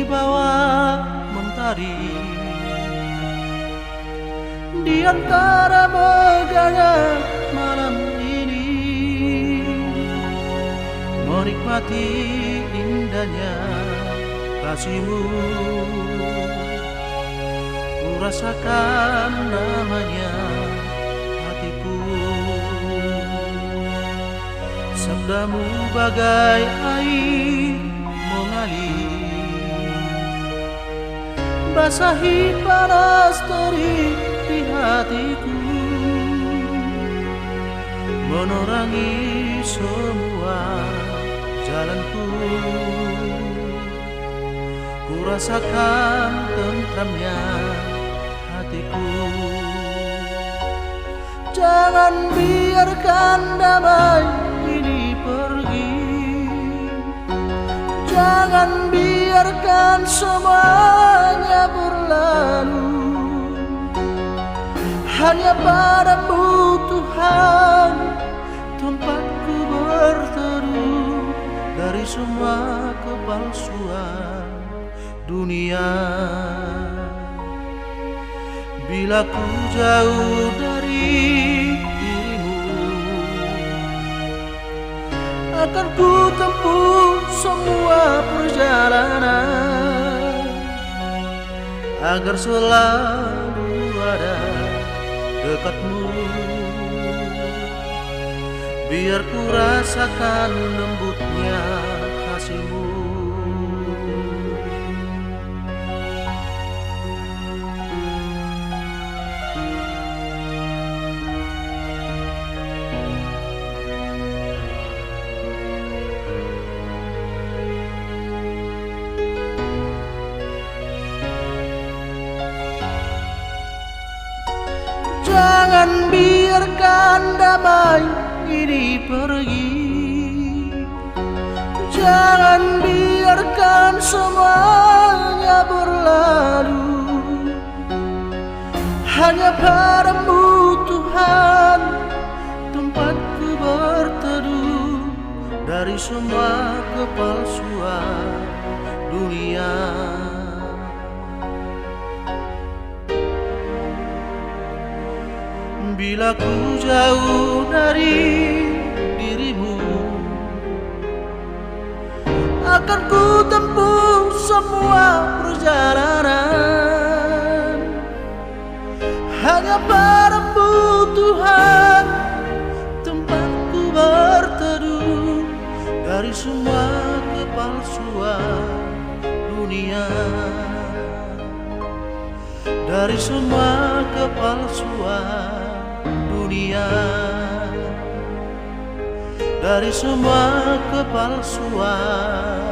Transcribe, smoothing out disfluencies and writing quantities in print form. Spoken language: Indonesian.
bawah mentari, di antara megahnya malam ini, menikmati indahnya kasihmu. Ku rasakan namanya hatiku, sabdamu bagai air mengalir, basahi panas terik di hatiku, menerangi semua jalanku. Ku rasakan tentramnya hatiku. Jangan biarkan damai ini pergi, jangan biarkan semuanya berlalu. Hanya padamu Tuhan tempatku berteduh, dari semua kepalsuan dunia. Bila ku jauh dari dirimu, akan ku tempuh semua perjalanan, agar selalu ada dekatmu. Biar ku rasakan lembutnya kasihmu. Jangan biarkan damai ini pergi, jangan biarkan semuanya berlalu. Hanya padamu Tuhan tempatku berteduh, dari semua kepalsuan dunia. Bila ku jauh dari dirimu, akan ku tempuh semua perjalanan, hanya padamu Tuhan tempatku berteduh, dari semua kepalsuan dunia. Dari semua kepalsuan dunia, dari semua kepalsuan